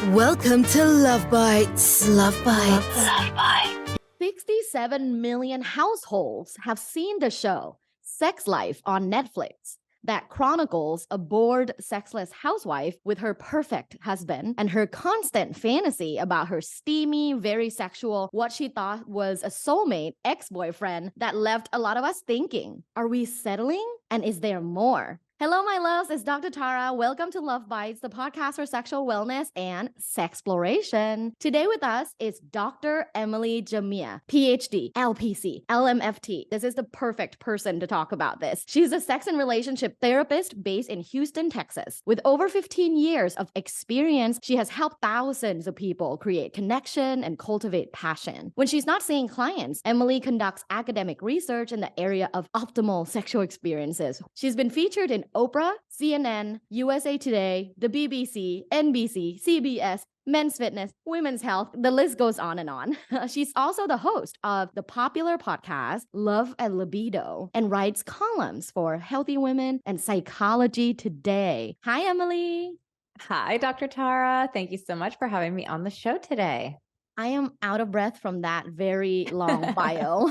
Welcome to Love Bites. Love Bites. Love Bites. 67 million households have seen the show Sex Life on Netflix that chronicles a bored, sexless housewife with her perfect husband and her constant fantasy about her steamy, very sexual, what she thought was a soulmate ex-boyfriend that left a lot of us thinking, are we settling? And is there more? Hello, my loves. It's Dr. Tara. Welcome to Love Bites, the podcast for sexual wellness and sexploration. Today with us is Dr. Emily Jamea, Ph.D, LPC, LMFT. This is the perfect person to talk about this. She's a sex and relationship therapist based in Houston, Texas. With over 15 years of experience, she has helped thousands of people create connection and cultivate passion. When she's not seeing clients, Emily conducts academic research in the area of optimal sexual experiences. She's been featured in Oprah, CNN, USA Today, the BBC, NBC, CBS, Men's Fitness, Women's Health, the list goes on and on. She's also the host of the popular podcast Love Libido and writes columns for Healthy Women and Psychology Today. Hi, Emily. Hi, Dr. Tara. Thank you so much for having me on the show today. I am out of breath from that very long bio.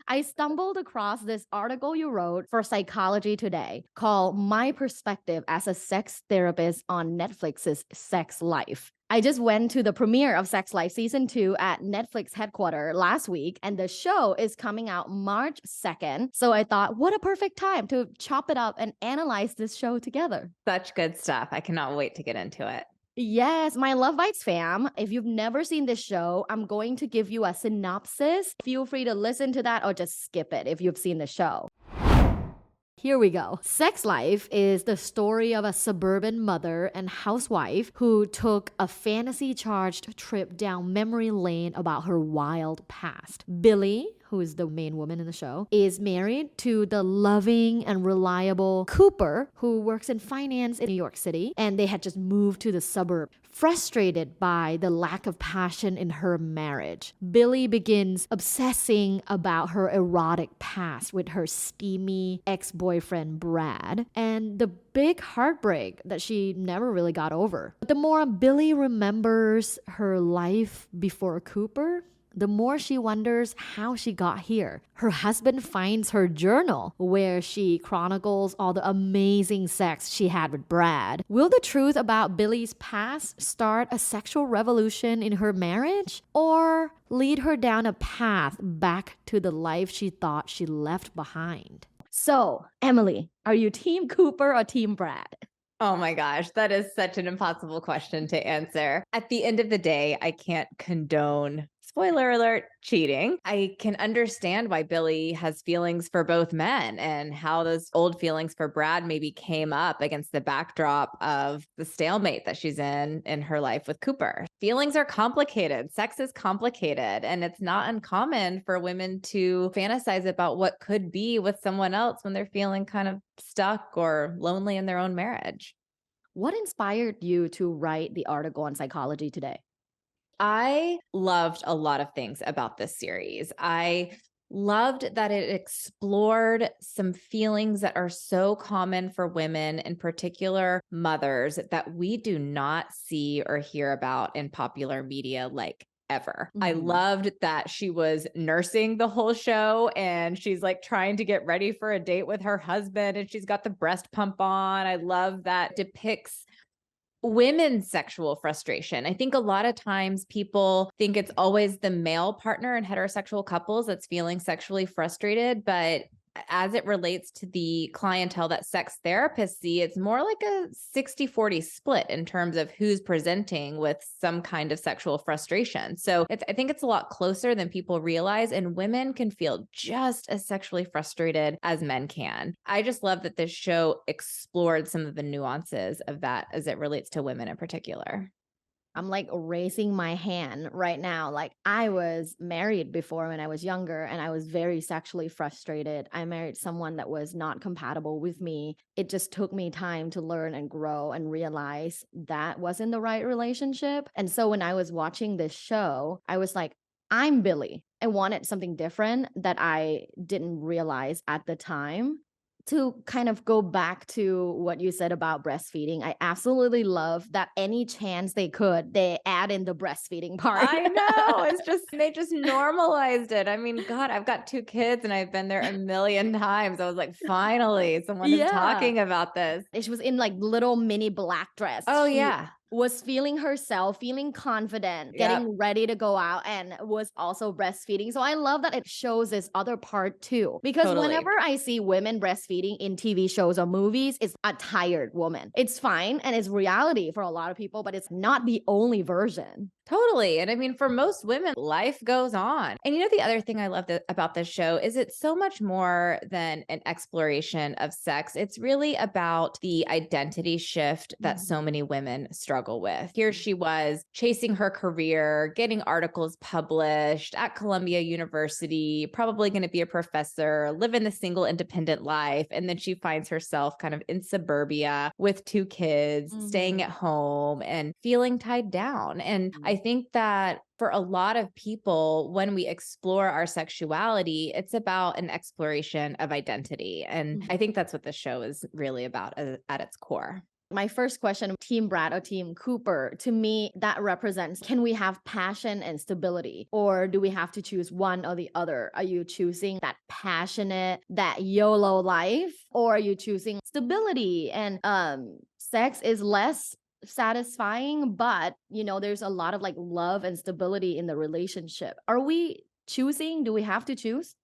I stumbled across this article you wrote for Psychology Today called My Perspective as a Sex Therapist on Netflix's Sex Life. I just went to the premiere of Sex Life Season 2 at Netflix headquarters last week, and the show is coming out March 2nd. So I thought, what a perfect time to chop it up and analyze this show together. Such good stuff. I cannot wait to get into it. Yes, my Love Bites fam, if you've never seen this show, I'm going to give you a synopsis. Feel free to listen to that or just skip it if you've seen the show. Here we go. Sex Life is the story of a suburban mother and housewife who took a fantasy-charged trip down memory lane about her wild past. Billie, who is the main woman in the show, is married to the loving and reliable Cooper, who works in finance in New York City, and they had just moved to the suburb. Frustrated by the lack of passion in her marriage, Billie begins obsessing about her erotic past with her steamy ex-boyfriend Brad and the big heartbreak that she never really got over. But the more Billie remembers her life before Cooper, the more she wonders how she got here. Her husband finds her journal where she chronicles all the amazing sex she had with Brad. Will the truth about Billie's past start a sexual revolution in her marriage, or lead her down a path back to the life she thought she left behind? So, Emily, are you Team Cooper or Team Brad? Oh my gosh, that is such an impossible question to answer. At the end of the day, I can't condone, spoiler alert, cheating. I can understand why Billie has feelings for both men and how those old feelings for Brad maybe came up against the backdrop of the stalemate that she's in her life with Cooper. Feelings are complicated. Sex is complicated, and it's not uncommon for women to fantasize about what could be with someone else when they're feeling kind of stuck or lonely in their own marriage. What inspired you to write the article on Psychology Today? I loved a lot of things about this series. I loved that it explored some feelings that are so common for women, in particular mothers, that we do not see or hear about in popular media like ever. I loved that she was nursing the whole show and she's like trying to get ready for a date with her husband and she's got the breast pump on. I love that depicts women's sexual frustration. I think a lot of times people think it's always the male partner in heterosexual couples that's feeling sexually frustrated, but as it relates to the clientele that sex therapists see, it's more like a 60-40 split in terms of who's presenting with some kind of sexual frustration. So I think it's a lot closer than people realize, and women can feel just as sexually frustrated as men can. I just love that this show explored some of the nuances of that as it relates to women in particular. I'm like raising my hand right now. Like, I was married before when I was younger and I was very sexually frustrated. I married someone that was not compatible with me. It just took me time to learn and grow and realize that wasn't the right relationship. And so when I was watching this show, I was like, I'm Billie. I wanted something different that I didn't realize at the time. To kind of go back to what you said about breastfeeding, I absolutely love that any chance they could, they add in the breastfeeding part. I know. It's just, they just normalized it. I mean, God, I've got 2 kids and I've been there a million times. I was like, finally, someone is talking about this. She was in like little mini black dress. Oh, She yeah. was feeling herself, feeling confident, getting ready to go out, and was also breastfeeding. So I love that it shows this other part too. Because whenever I see women breastfeeding in TV shows or movies, it's a tired woman. It's fine and it's reality for a lot of people, but it's not the only version. Totally. And I mean, for most women, life goes on. And the other thing I love about this show is it's so much more than an exploration of sex. It's really about the identity shift that so many women struggle with. Here she was chasing her career, getting articles published at Columbia University, probably going to be a professor, living the single independent life. And then she finds herself kind of in suburbia with 2 kids, staying at home and feeling tied down. And I think that for a lot of people, when we explore our sexuality, it's about an exploration of identity. And I think that's what the show is really about at its core. My first question, Team Brad or Team Cooper, to me, that represents, can we have passion and stability? Or do we have to choose one or the other? Are you choosing that passionate, that YOLO life? Or are you choosing stability? And sex is less satisfying, but there's a lot of like love and stability in the relationship. Are we choosing? Do we have to choose?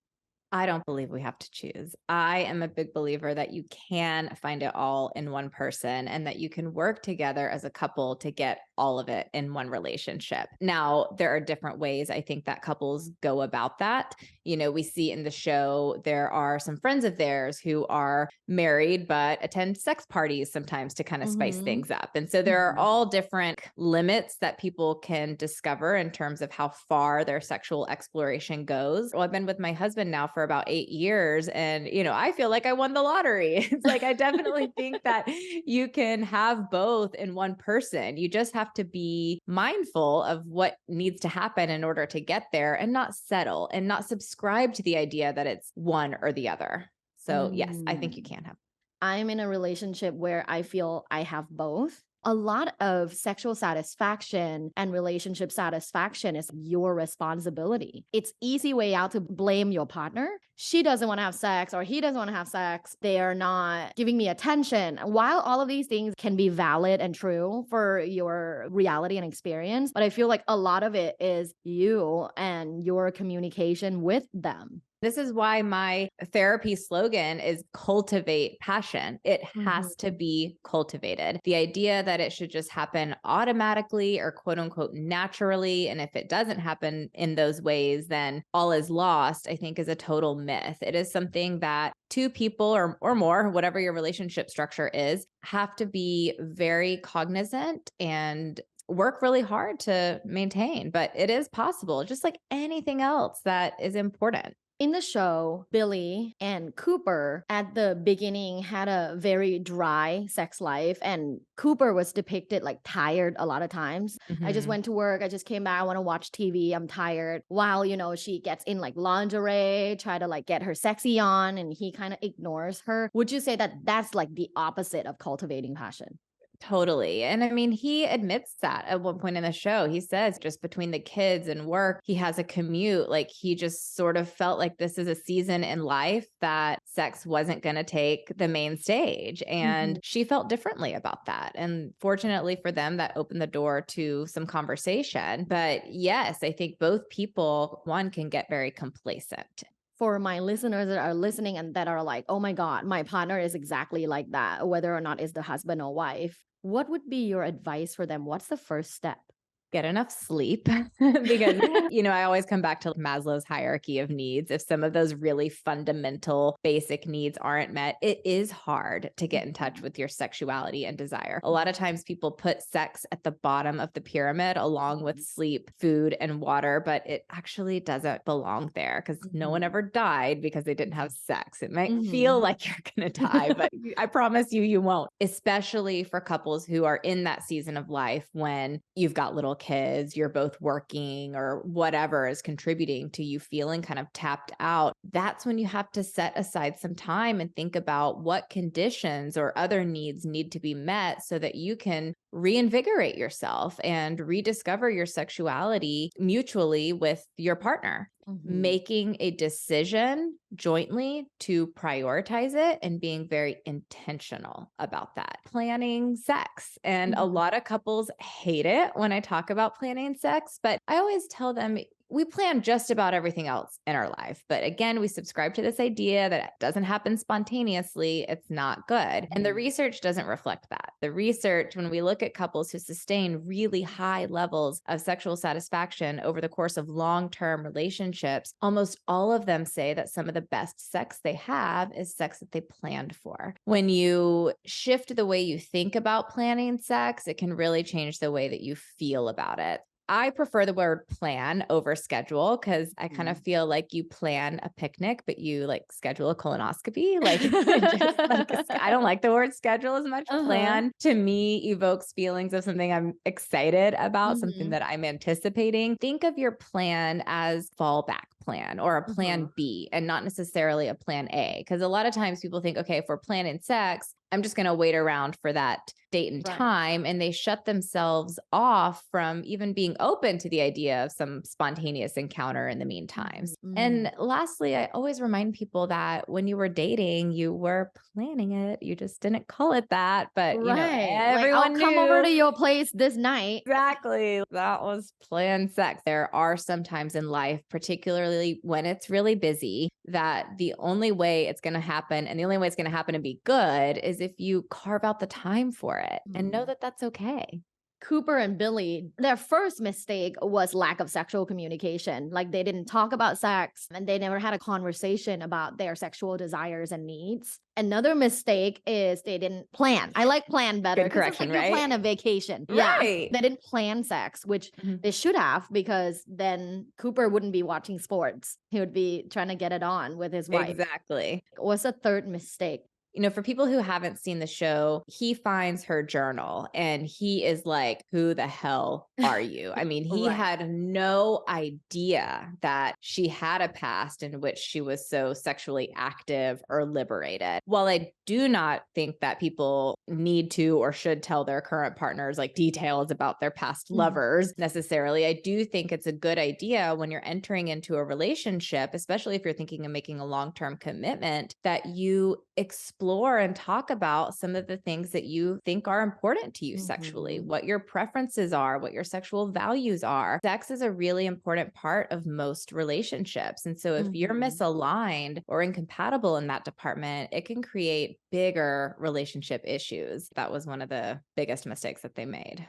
I don't believe we have to choose. I am a big believer that you can find it all in one person and that you can work together as a couple to get all of it in one relationship. Now, there are different ways I think that couples go about that. We see in the show, there are some friends of theirs who are married, but attend sex parties sometimes to kind of spice things up. And so there are all different limits that people can discover in terms of how far their sexual exploration goes. Well, I've been with my husband now for about 8 years. And, I feel like I won the lottery. It's like, I definitely think that you can have both in one person. You just have to be mindful of what needs to happen in order to get there and not settle and not subscribe to the idea that it's one or the other. So yes, I think you can have. I'm in a relationship where I feel I have both. A lot of sexual satisfaction and relationship satisfaction is your responsibility. It's easy way out to blame your partner. She doesn't want to have sex or he doesn't want to have sex. They are not giving me attention. While all of these things can be valid and true for your reality and experience, but I feel like a lot of it is you and your communication with them. This is why my therapy slogan is cultivate passion. It has to be cultivated. The idea that it should just happen automatically or quote unquote naturally. And if it doesn't happen in those ways, then all is lost, I think is a total myth. It is something that 2 people or more, whatever your relationship structure is, have to be very cognizant and work really hard to maintain. But it is possible, just like anything else that is important. In the show, Billie and Cooper at the beginning had a very dry sex life, and Cooper was depicted like tired a lot of times. I just went to work, I just came back, I want to watch TV, I'm tired. While, she gets in like lingerie, try to like get her sexy on, and he kind of ignores her. Would you say that that's like the opposite of cultivating passion? Totally. And I mean, he admits that at one point in the show. He says just between the kids and work, he has a commute. Like he just sort of felt like this is a season in life that sex wasn't going to take the main stage. And she felt differently about that. And fortunately for them, that opened the door to some conversation. But yes, I think both people, one, can get very complacent. For my listeners that are listening and that are like, oh my God, my partner is exactly like that, whether or not it's the husband or wife, what would be your advice for them? What's the first step? Get enough sleep because, I always come back to Maslow's hierarchy of needs. If some of those really fundamental basic needs aren't met, it is hard to get in touch with your sexuality and desire. A lot of times people put sex at the bottom of the pyramid along with sleep, food, and water, but it actually doesn't belong there because no one ever died because they didn't have sex. It might feel like you're going to die, but I promise you won't, especially for couples who are in that season of life when you've got little kids, you're both working or whatever is contributing to you feeling kind of tapped out. that's when you have to set aside some time and think about what conditions or other needs need to be met so that you can reinvigorate yourself and rediscover your sexuality mutually with your partner. Making a decision jointly to prioritize it and being very intentional about that. Planning sex. And a lot of couples hate it when I talk about planning sex, but I always tell them we plan just about everything else in our life. But again, we subscribe to this idea that it doesn't happen spontaneously. It's not good. And the research doesn't reflect that. The research, when we look at couples who sustain really high levels of sexual satisfaction over the course of long-term relationships, almost all of them say that some of the best sex they have is sex that they planned for. When you shift the way you think about planning sex, it can really change the way that you feel about it. I prefer the word plan over schedule because I kind of feel like you plan a picnic, but you like schedule a colonoscopy. Like, I don't like the word schedule as much. Plan to me evokes feelings of something I'm excited about, something that I'm anticipating. Think of your plan as fallback plan or a plan B and not necessarily a plan A. Because a lot of times people think, okay, if we're planning sex, I'm just going to wait around for that date and time. And they shut themselves off from even being open to the idea of some spontaneous encounter in the meantime. And lastly, I always remind people that when you were dating, you were planning it. You just didn't call it that. But, you know, everyone I'll come over to your place this night. Exactly. That was planned sex. There are some times in life, particularly when it's really busy, that the only way it's going to happen and the only way it's going to happen and be good is if you carve out the time for it and know that that's okay. Cooper and Billie, their first mistake was lack of sexual communication. Like they didn't talk about sex and they never had a conversation about their sexual desires and needs. Another mistake is they didn't plan. I like plan better. Good correction, like right? You plan a vacation. Right. Yeah. They didn't plan sex, which they should have, because then Cooper wouldn't be watching sports. He would be trying to get it on with his wife. Exactly. What's the third mistake? You know, for people who haven't seen the show, he finds her journal and he is like, who the hell are you? I mean, he had no idea that she had a past in which she was so sexually active or liberated. While I do not think that people need to or should tell their current partners like details about their past lovers necessarily, I do think it's a good idea when you're entering into a relationship, especially if you're thinking of making a long-term commitment, that you explore and talk about some of the things that you think are important to you sexually, what your preferences are, what your sexual values are. Sex is a really important part of most relationships. And so if you're misaligned or incompatible in that department, it can create bigger relationship issues. That was one of the biggest mistakes that they made.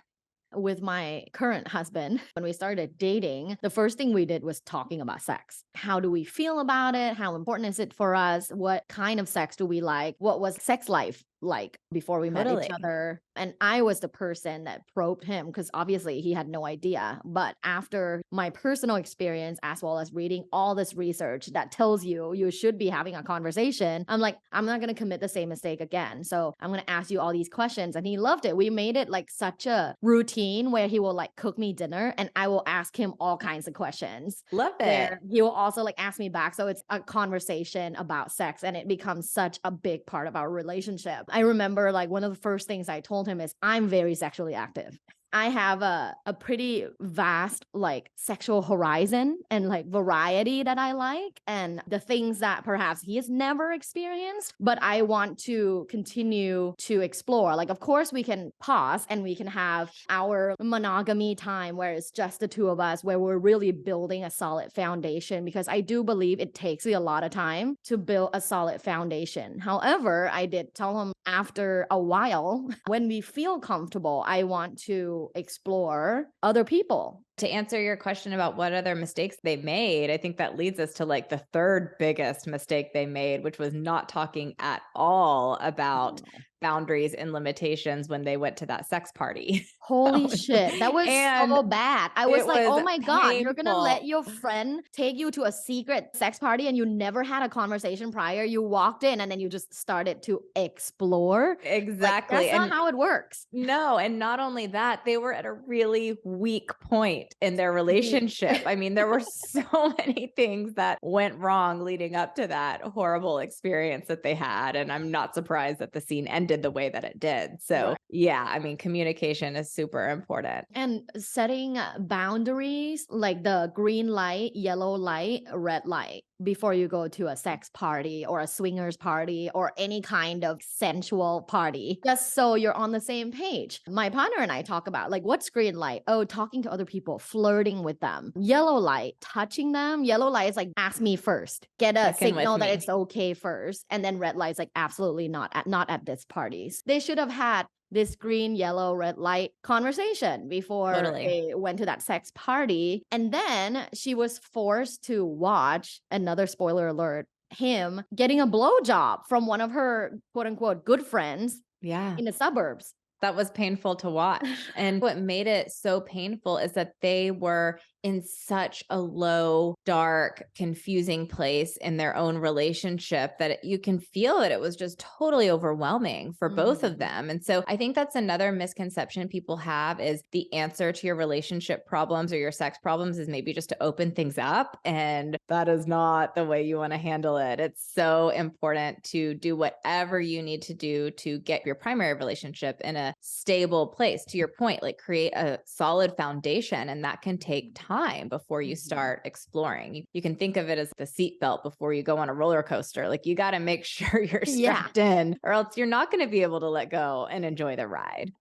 With my current husband, when we started dating, the first thing we did was talking about sex. How do we feel about it? How important is it for us? What kind of sex do we like? What was sex life like before we met each other? And I was the person that probed him because obviously he had no idea. But after my personal experience, as well as reading all this research that tells you should be having a conversation, I'm like, I'm not going to commit the same mistake again. So I'm going to ask you all these questions. And he loved it. We made it like such a routine where he will like cook me dinner and I will ask him all kinds of questions. Love it. He will also like ask me back. So it's a conversation about sex and it becomes such a big part of our relationship. I remember like one of the first things I told him is I'm very sexually active. I have a pretty vast like sexual horizon and like variety that I like and the things that perhaps he has never experienced, but I want to continue to explore. Like, of course we can pause and we can have our monogamy time where it's just the two of us, where we're really building a solid foundation, because I do believe it takes me a lot of time to build a solid foundation. However, I did tell him after a while, when we feel comfortable, I want to explore other people. To answer your question about what other mistakes they made, I think that leads us to like the third biggest mistake they made, which was not talking at all about boundaries and limitations when they went to that sex party. Holy shit. That was And so bad. I was it like, oh was my God, you're going to painful. let your friend take you to a secret sex party and you never had a conversation prior. You walked in and then you just started to explore. Like, Exactly. that's not how it works. No, and not only that, they were at a really weak point in their relationship. I mean, there were so many things that went wrong leading up to that horrible experience that they had. And I'm not surprised that the scene ended the way that it did. So, Right. yeah, I mean, communication is super important. And setting boundaries like the green light, yellow light, red light before you go to a sex party or a swingers party or any kind of sensual party, just so you're on the same page. My partner and I talk about like, what's green light? Oh, talking to other people, flirting with them. Yellow light, touching them. Yellow light is like, ask me first, get a Check in with signal that me. it's okay first. And then red light is like, absolutely not at this parties. They should have had this green, yellow, red light conversation before Totally. they went to that sex party. And then she was forced to watch, another spoiler alert, him getting a blowjob from one of her quote unquote good friends Yeah. in the suburbs. That was painful to watch. And what made it so painful is that they were in such a low, dark, confusing place in their own relationship that you can feel that it was just totally overwhelming for both of them. And so I think that's another misconception people have is the answer to your relationship problems or your sex problems is maybe just to open things up. And that is not the way you want to handle it. It's so important to do whatever you need to do to get your primary relationship in a stable place. To your point, like create a solid foundation, and that can take time before you start exploring. You can think of it as the seatbelt before you go on a roller coaster. Like you got to make sure you're strapped in, or else you're not going to be able to let go and enjoy the ride.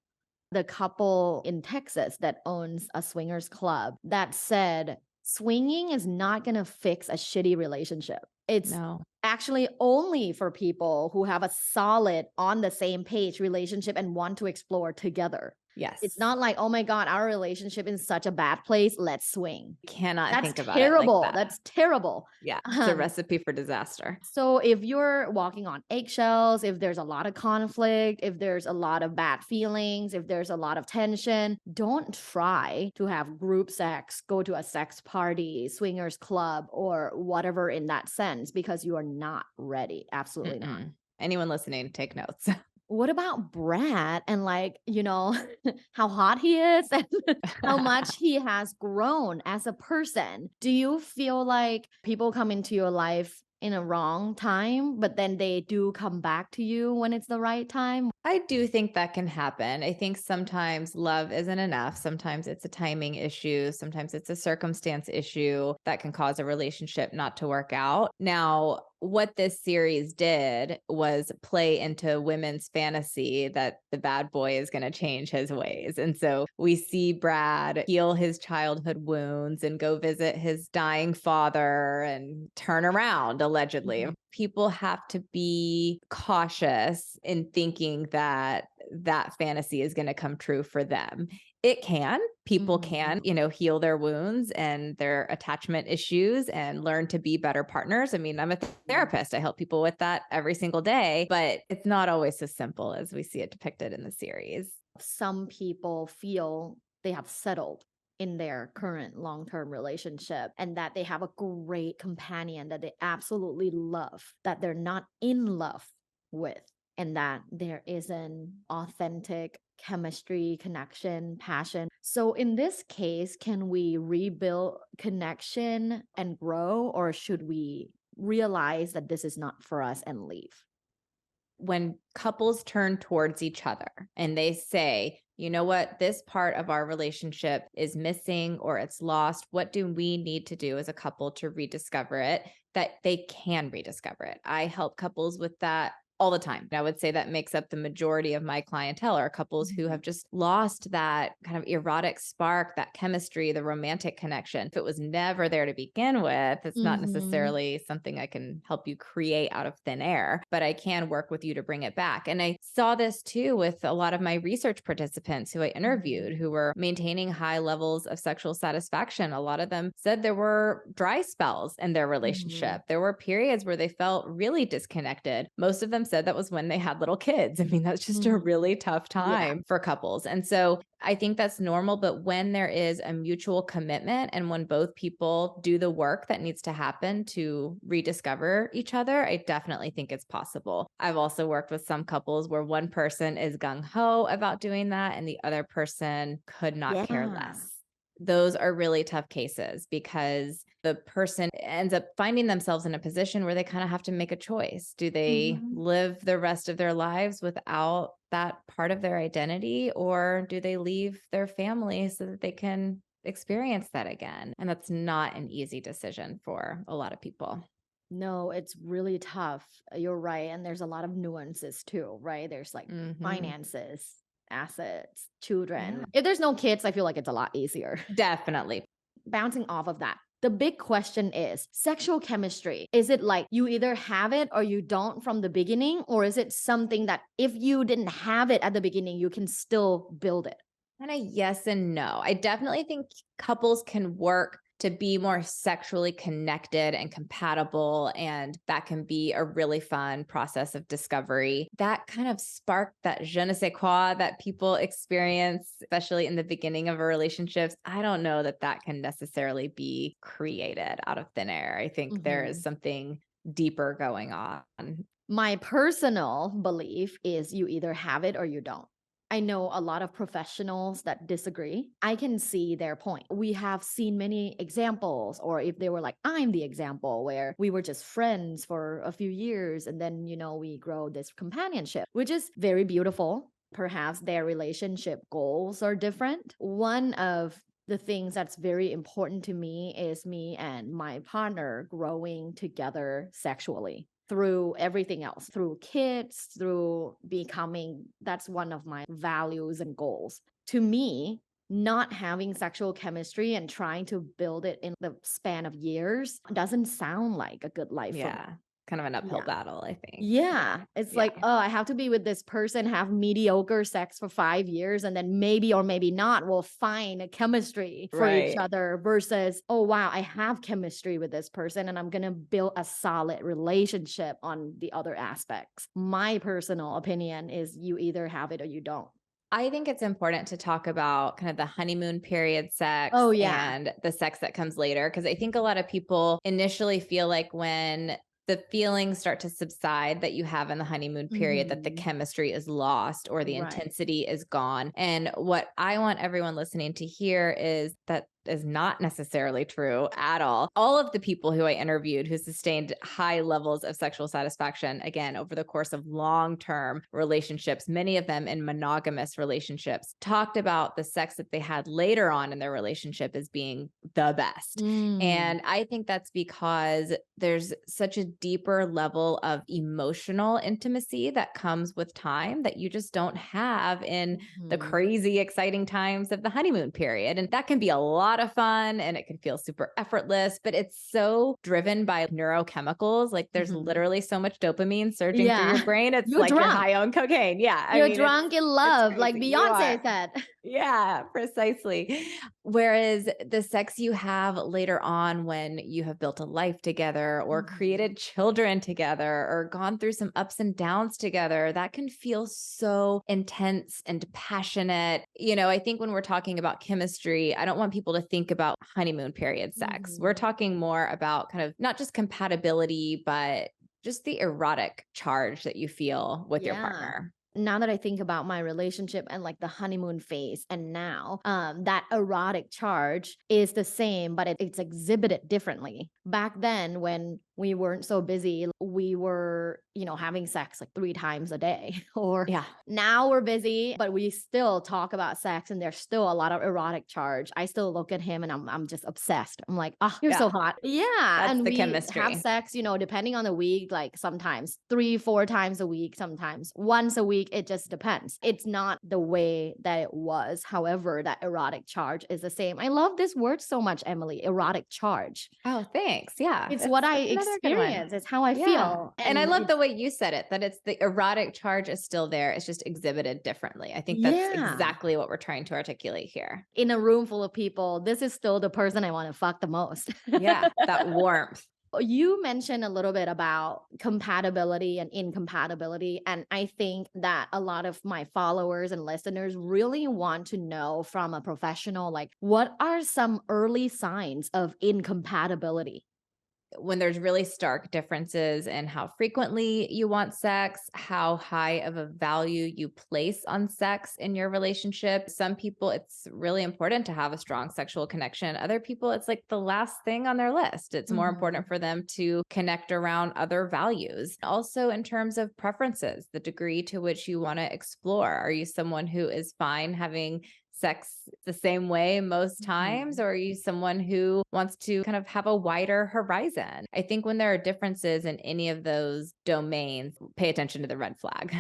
The couple in Texas that owns a swingers club that said swinging is not going to fix a shitty relationship. It's No. actually only for people who have a solid on the same page relationship and want to explore together. Yes. It's not like, oh my God, our relationship is in such a bad place. Let's swing. Cannot That's think about terrible. it like that. That's terrible. Yeah. It's a recipe for disaster. So if you're walking on eggshells, if there's a lot of conflict, if there's a lot of bad feelings, if there's a lot of tension, don't try to have group sex, go to a sex party, swingers club, or whatever in that sense, because you are not ready. Absolutely not. Anyone listening, take notes. What about Brad and like, how hot he is and how much he has grown as a person? Do you feel like people come into your life in a wrong time, but then they do come back to you when it's the right time? I do think that can happen. I think sometimes love isn't enough. Sometimes it's a timing issue. Sometimes it's a circumstance issue that can cause a relationship not to work out. Now, what this series did was play into women's fantasy that the bad boy is going to change his ways. And so we see Brad heal his childhood wounds and go visit his dying father and turn around, allegedly. People have to be cautious in thinking that that fantasy is going to come true for them. It can. People can, heal their wounds and their attachment issues and learn to be better partners. I mean, I'm a therapist. I help people with that every single day, but it's not always as simple as we see it depicted in the series. Some people feel they have settled in their current long-term relationship and that they have a great companion that they absolutely love, that they're not in love with, and that there is an authentic chemistry, connection, passion. So in this case, can we rebuild connection and grow, or should we realize that this is not for us and leave? When couples turn towards each other and they say, you know what, this part of our relationship is missing or it's lost. What do we need to do as a couple to rediscover it? That they can rediscover it. I help couples with that all the time. I would say that makes up the majority of my clientele are couples who have just lost that kind of erotic spark, that chemistry, the romantic connection. If it was never there to begin with, it's not necessarily something I can help you create out of thin air, but I can work with you to bring it back. And I saw this too with a lot of my research participants who I interviewed who were maintaining high levels of sexual satisfaction. A lot of them said there were dry spells in their relationship. There were periods where they felt really disconnected. Most of them said that was when they had little kids. I mean, that's just a really tough time for couples. And so I think that's normal. But when there is a mutual commitment and when both people do the work that needs to happen to rediscover each other, I definitely think it's possible. I've also worked with some couples where one person is gung-ho about doing that and the other person could not care less. Those are really tough cases because the person ends up finding themselves in a position where they kind of have to make a choice. Do they live the rest of their lives without that part of their identity, or do they leave their family so that they can experience that again? And that's not an easy decision for a lot of people. No, it's really tough. You're right. And there's a lot of nuances too, right? There's like finances, assets, children. If there's no kids, I feel like it's a lot easier. Definitely. Bouncing off of that, the big question is sexual chemistry. Is it like you either have it or you don't from the beginning? Or is it something that if you didn't have it at the beginning, you can still build it? Kind of yes and no. I definitely think couples can work to be more sexually connected and compatible. And that can be a really fun process of discovery. That kind of spark, that je ne sais quoi that people experience, especially in the beginning of a relationship, I don't know that that can necessarily be created out of thin air. I think there is something deeper going on. My personal belief is you either have it or you don't. I know a lot of professionals that disagree. I can see their point. We have seen many examples, or if they were like, I'm the example, where we were just friends for a few years and then, we grow this companionship, which is very beautiful. Perhaps their relationship goals are different. One of the things that's very important to me is me and my partner growing together sexually through everything else, through kids, through becoming, that's one of my values and goals. To me, not having sexual chemistry and trying to build it in the span of years doesn't sound like a good life for me. Kind of an uphill battle, I think. Yeah. It's like, oh, I have to be with this person, have mediocre sex for 5 years, and then maybe or maybe not we'll find a chemistry for each other versus, oh, wow, I have chemistry with this person and I'm going to build a solid relationship on the other aspects. My personal opinion is you either have it or you don't. I think it's important to talk about kind of the honeymoon period sex and the sex that comes later, because I think a lot of people initially feel like when the feelings start to subside that you have in the honeymoon period, that the chemistry is lost or the intensity is gone. And what I want everyone listening to hear is that is not necessarily true at all. All of the people who I interviewed who sustained high levels of sexual satisfaction, again, over the course of long-term relationships, many of them in monogamous relationships, talked about the sex that they had later on in their relationship as being the best. And I think that's because there's such a deeper level of emotional intimacy that comes with time that you just don't have in the crazy, exciting times of the honeymoon period. And that can be a lot of fun and it can feel super effortless, but it's so driven by neurochemicals. Like there's literally so much dopamine surging through your brain. It's you're like drunk. you're high on cocaine. Yeah. You're drunk in love, like Beyonce said. Yeah, precisely. Whereas the sex you have later on when you have built a life together or created children together or gone through some ups and downs together, that can feel so intense and passionate. I think when we're talking about chemistry, I don't want people to think about honeymoon period sex. We're talking more about kind of not just compatibility, but just the erotic charge that you feel with your partner. Now that I think about my relationship and like the honeymoon phase and now, that erotic charge is the same, but it's exhibited differently. Back then when we weren't so busy, we were, having sex like 3 times a day. Or now we're busy, but we still talk about sex and there's still a lot of erotic charge. I still look at him and I'm just obsessed. I'm like, oh, you're so hot. Yeah. That's and the we chemistry. have sex, depending on the week, like sometimes 3-4 times a week, sometimes once a week. It just depends. It's not the way that it was. However, that erotic charge is the same. I love this word so much, Emily, erotic charge. Oh, thanks. Yeah. It's what I experience. It's how I feel. And I love the way you said it, that it's the erotic charge is still there. It's just exhibited differently. I think that's exactly what we're trying to articulate here. In a room full of people, this is still the person I want to fuck the most. Yeah, that warmth. you mentioned a little bit about compatibility and incompatibility. And I think that a lot of my followers and listeners really want to know from a professional, like, what are some early signs of incompatibility? When there's really stark differences in how frequently you want sex, how high of a value you place on sex in your relationship. Some people, it's really important to have a strong sexual connection. Other people, it's like the last thing on their list. It's more important for them to connect around other values. Also, in terms of preferences, the degree to which you want to explore. Are you someone who is fine having sex the same way most times? Or are you someone who wants to kind of have a wider horizon? I think when there are differences in any of those domains, pay attention to the red flag.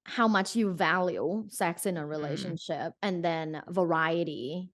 How much you value sex in a relationship, and then variety,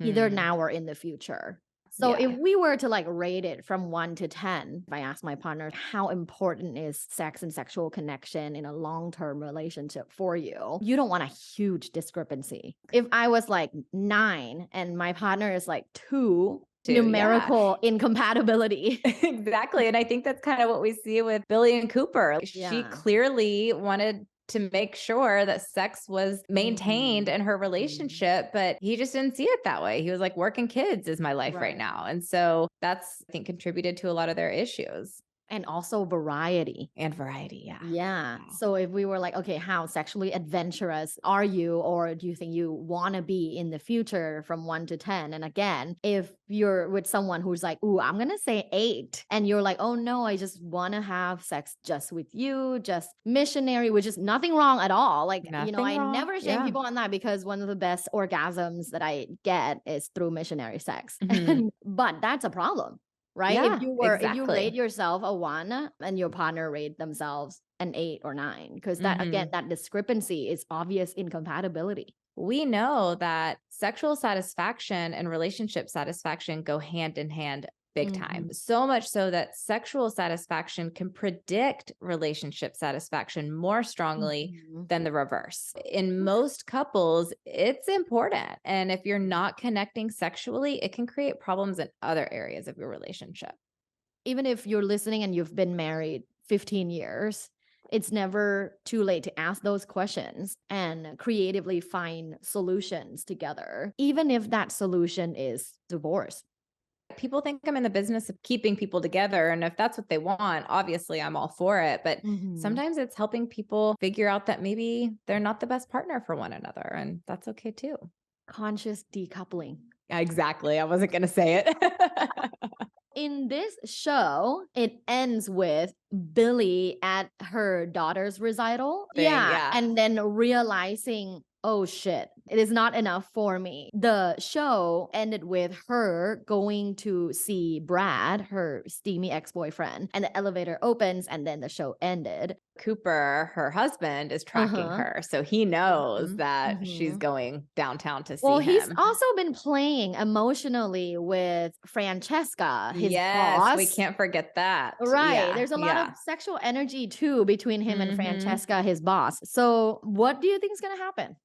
either now or in the future. So if we were to like rate it from 1 to 10, if I ask my partner, how important is sex and sexual connection in a long-term relationship for you? You don't want a huge discrepancy. If I was like 9 and my partner is like 2, numerical incompatibility. Exactly. And I think that's kind of what we see with Billie and Cooper. She Yeah. clearly wanted to make sure that sex was maintained in her relationship, but he just didn't see it that way. He was like, working kids is my life right now. And so that's, I think, contributed to a lot of their issues. And also variety. And variety, yeah. Yeah. So if we were like, okay, how sexually adventurous are you? Or do you think you want to be in the future from 1 to 10? And again, if you're with someone who's like, ooh, I'm going to say 8. And you're like, oh no, I just want to have sex just with you, just missionary, which is nothing wrong at all. Like, Nothing I wrong. never shame people on that, because one of the best orgasms that I get is through missionary sex. But that's a problem. Right? Yeah, if you rate yourself a 1 and your partner rate themselves an 8 or 9, because that again, that discrepancy is obvious incompatibility. We know that sexual satisfaction and relationship satisfaction go hand in hand big time. So much so that sexual satisfaction can predict relationship satisfaction more strongly than the reverse. In most couples, it's important. And if you're not connecting sexually, it can create problems in other areas of your relationship. Even if you're listening and you've been married 15 years, it's never too late to ask those questions and creatively find solutions together, even if that solution is divorce. People think I'm in the business of keeping people together. And if that's what they want, obviously I'm all for it. But sometimes it's helping people figure out that maybe they're not the best partner for one another. And that's okay too. Conscious decoupling. Exactly. I wasn't going to say it. In this show, it ends with Billie at her daughter's recital. And then realizing, oh shit, it is not enough for me. The show ended with her going to see Brad, her steamy ex-boyfriend, and the elevator opens and then the show ended. Cooper, her husband, is tracking her. So he knows that she's going downtown to see him. He's also been playing emotionally with Francesca, his boss. We can't forget that. Right. Yeah, There's a lot of sexual energy too between him and Francesca, his boss. So what do you think is going to happen?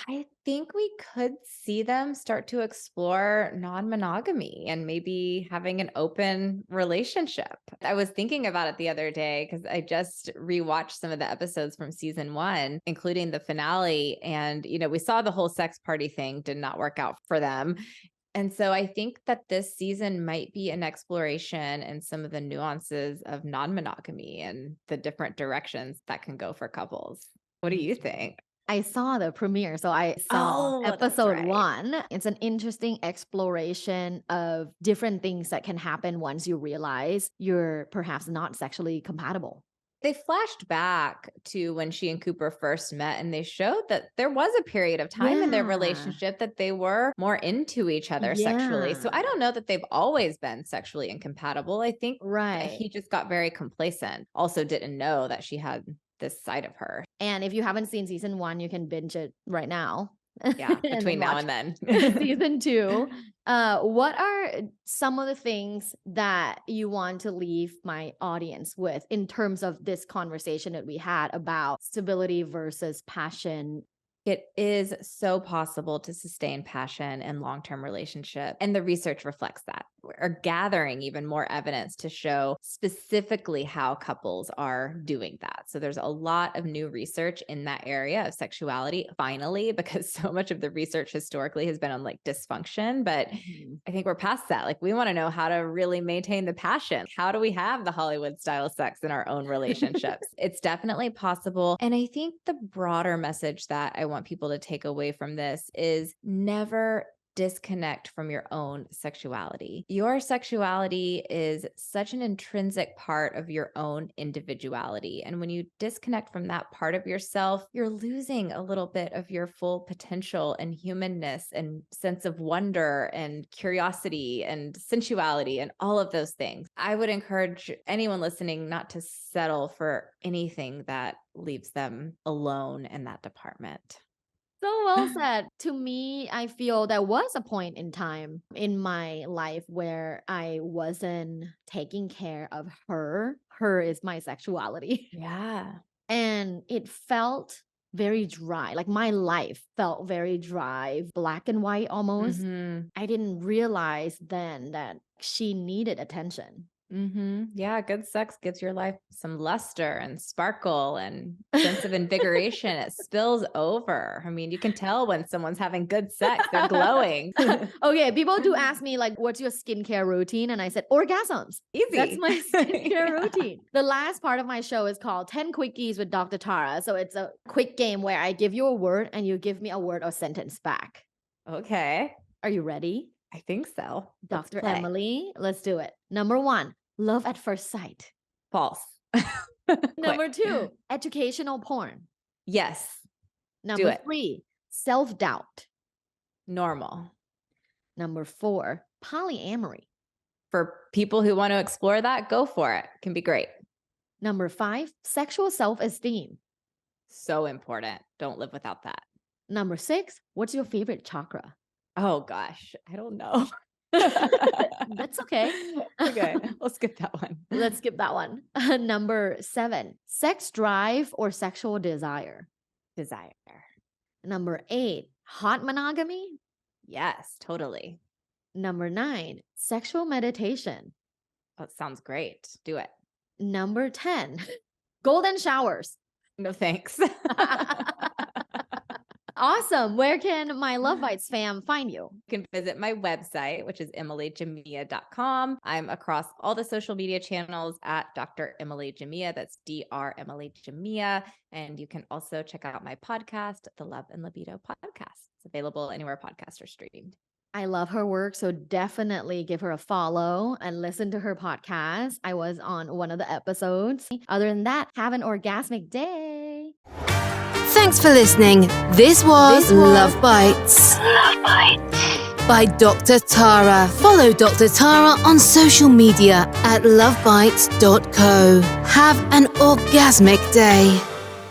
I think we could see them start to explore non-monogamy and maybe having an open relationship. I was thinking about it the other day because I just rewatched some of the episodes from season 1, including the finale. And, we saw the whole sex party thing did not work out for them. And so I think that this season might be an exploration in some of the nuances of non-monogamy and the different directions that can go for couples. What do you think? I saw the premiere, so I saw episode 1. It's an interesting exploration of different things that can happen once you realize you're perhaps not sexually compatible. They flashed back to when she and Cooper first met, and they showed that there was a period of time in their relationship that they were more into each other sexually. So I don't know that they've always been sexually incompatible. I think he just got very complacent. Also didn't know that she had this side of her. And if you haven't seen season 1, you can binge it right now. Yeah, between now and then. Season 2. What are some of the things that you want to leave my audience with in terms of this conversation that we had about stability versus passion? It is so possible to sustain passion and long-term relationship. And the research reflects that. We're gathering even more evidence to show specifically how couples are doing that. So there's a lot of new research in that area of sexuality, finally, because so much of the research historically has been on like dysfunction. But I think we're past that. Like we want to know how to really maintain the passion. How do we have the Hollywood style sex in our own relationships? It's definitely possible. And I think the broader message that I want people to take away from this is never disconnect from your own sexuality. Your sexuality is such an intrinsic part of your own individuality. And when you disconnect from that part of yourself, you're losing a little bit of your full potential and humanness and sense of wonder and curiosity and sensuality and all of those things. I would encourage anyone listening not to settle for anything that leaves them alone in that department. So well said. To me, I feel there was a point in time in my life where I wasn't taking care of her. Her is my sexuality. Yeah. And it felt very dry. Like my life felt very dry, black and white almost. I didn't realize then that she needed attention. Yeah, good sex gives your life some luster and sparkle and sense of invigoration. It spills over. I mean, you can tell when someone's having good sex, they're glowing. Okay, people do ask me like, what's your skincare routine? And I said, orgasms. Easy. That's my skincare routine. The last part of my show is called 10 Quickies with Dr. Tara. So it's a quick game where I give you a word and you give me a word or sentence back. Okay. Are you ready? I think so. Dr. Emily, let's do it. Number 1, love at first sight. False. Number 2, educational porn. Yes. Number 3, self-doubt. Normal. Number 4, polyamory. For people who want to explore that, go for it. Can be great. Number 5, sexual self-esteem. So important. Don't live without that. Number 6, what's your favorite chakra? Oh gosh, I don't know. That's okay. Okay, we'll skip that one. Let's skip that one. Number 7, sex drive or sexual desire. Desire. Number 8, hot monogamy. Yes, totally. Number 9, sexual meditation. That sounds great. Do it. Number 10, golden showers. No thanks. Awesome. Where can my Love Bites fam find you? You can visit my website, which is emilyjamea.com. I'm across all the social media channels at Dr. Emily Jamea. That's Dr. Emily Jamea. And you can also check out my podcast, the Love and Libido podcast. It's available anywhere podcasts are streamed. I love her work, so definitely give her a follow and listen to her podcast. I was on one of the episodes. Other than that, have an orgasmic day. Thanks for listening. This was Love Bites. Love Bites. By Dr. Tara. Follow Dr. Tara on social media at lovebites.co. Have an orgasmic day.